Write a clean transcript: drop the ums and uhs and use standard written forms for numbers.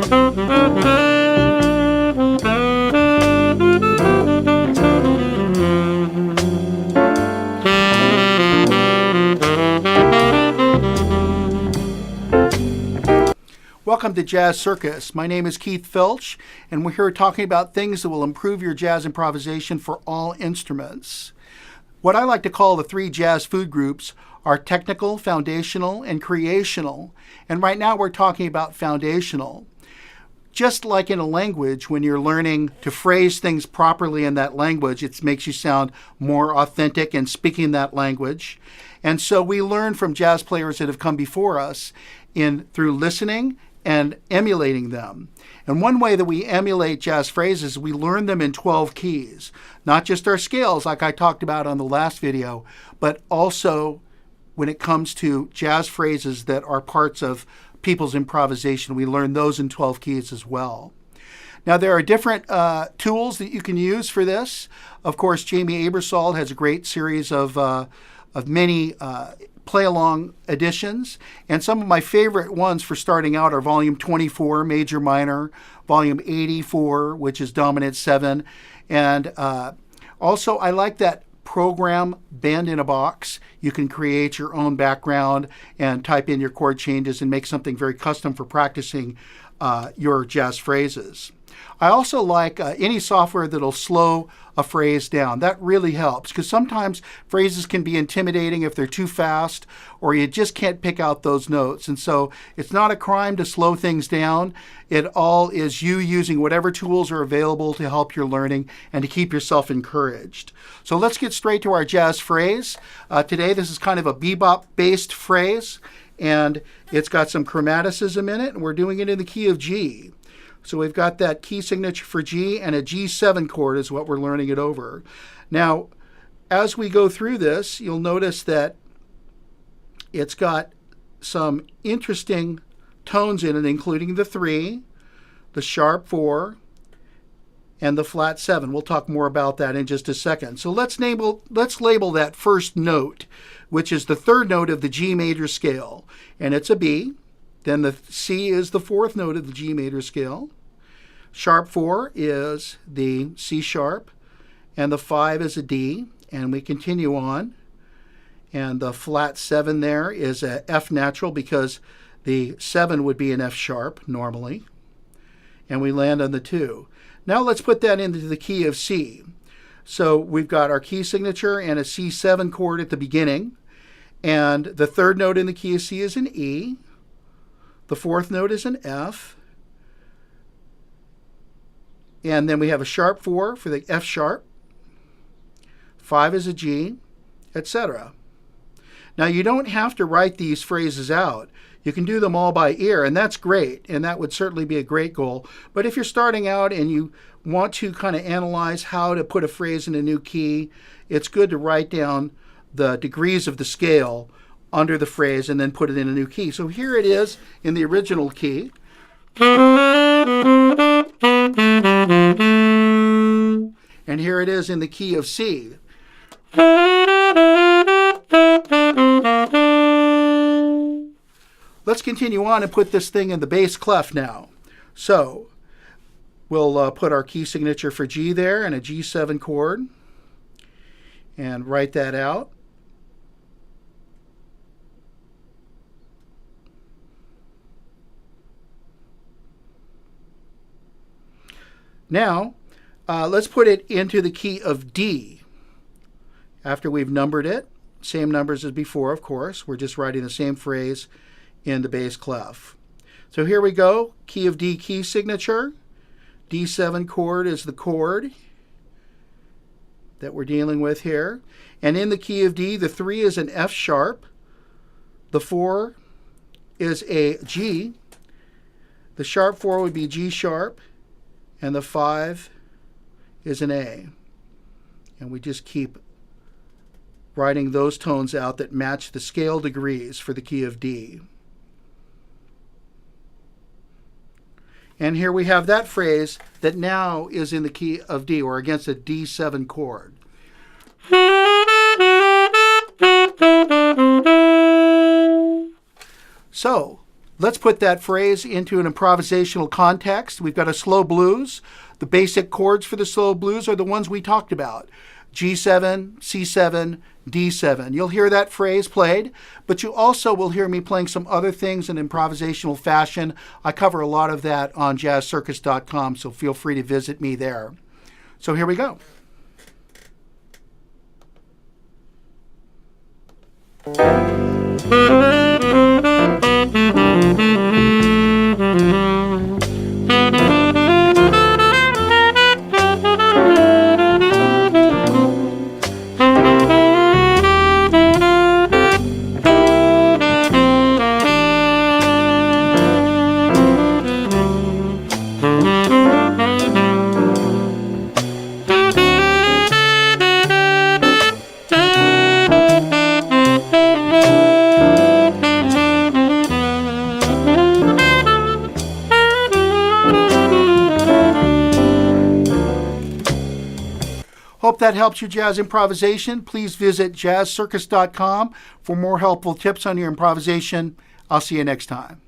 Welcome to Jazz Circus. My name is Keith Filch, and we're here talking about things that will improve your jazz improvisation for all instruments. What I like to call the three jazz food groups are technical, foundational, and creational. And right now we're talking about foundational. Just like in a language, when you're learning to phrase things properly in that language, it makes you sound more authentic in speaking that language. And so we learn from jazz players that have come before us through listening and emulating them. And one way that we emulate jazz phrases, we learn them in 12 keys. Not just our scales, like I talked about on the last video, but also when it comes to jazz phrases that are parts of people's improvisation, we learn those in 12 keys as well. Now, there are different tools that you can use for this. Of course, Jamie Aebersold has a great series of many play-along editions, and some of my favorite ones for starting out are Volume 24, Major Minor, Volume 84, which is Dominant 7, and also I like that program Band in a Box. You can create your own background and type in your chord changes and make something very custom for practicing your jazz phrases. I also like any software that'll slow a phrase down. That really helps, because sometimes phrases can be intimidating if they're too fast or you just can't pick out those notes. And so it's not a crime to slow things down. It all is you using whatever tools are available to help your learning and to keep yourself encouraged. So let's get straight to our jazz phrase. Today this is kind of a bebop-based phrase, and it's got some chromaticism in it, and we're doing it in the key of G. So we've got that key signature for G, and a G7 chord is what we're learning it over. Now, as we go through this, you'll notice that it's got some interesting tones in it, including the 3, the sharp 4, and the flat 7. We'll talk more about that in just a second. So let's label that first note, which is the third note of the G major scale, and it's a B. Then the C is the fourth note of the G major scale. Sharp 4 is the C sharp, and the 5 is a D, and we continue on. And the flat 7 there is a F natural, because the 7 would be an F sharp normally. And we land on the 2. Now let's put that into the key of C. So we've got our key signature and a C7 chord at the beginning. And the third note in the key of C is an E. The fourth note is an F. And then we have a sharp 4 for the F sharp. 5 is a G, etc. Now, you don't have to write these phrases out. You can do them all by ear, and that's great, and that would certainly be a great goal. But if you're starting out and you want to kind of analyze how to put a phrase in a new key, it's good to write down the degrees of the scale under the phrase and then put it in a new key. So here it is in the original key. And here it is in the key of C. Let's continue on and put this thing in the bass clef now. So we'll put our key signature for G there and a G7 chord and write that out. Now, let's put it into the key of D. After we've numbered it, same numbers as before, of course. We're just writing the same phrase in the bass clef. So here we go, key of D, key signature. D7 chord is the chord that we're dealing with here. And in the key of D, the 3 is an F sharp. The 4 is a G. The sharp 4 would be G sharp. And the 5 is an A. And we just keep writing those tones out that match the scale degrees for the key of D. And here we have that phrase that now is in the key of D, or against a D7 chord. So Let's put that phrase into an improvisational context. We've got a slow blues. The basic chords for the slow blues are the ones we talked about. G7, C7, D7. You'll hear that phrase played, but you also will hear me playing some other things in improvisational fashion. I cover a lot of that on jazzcircus.com, so feel free to visit me there. So here we go. Hope that helps your jazz improvisation. Please visit jazzcircus.com for more helpful tips on your improvisation. I'll see you next time.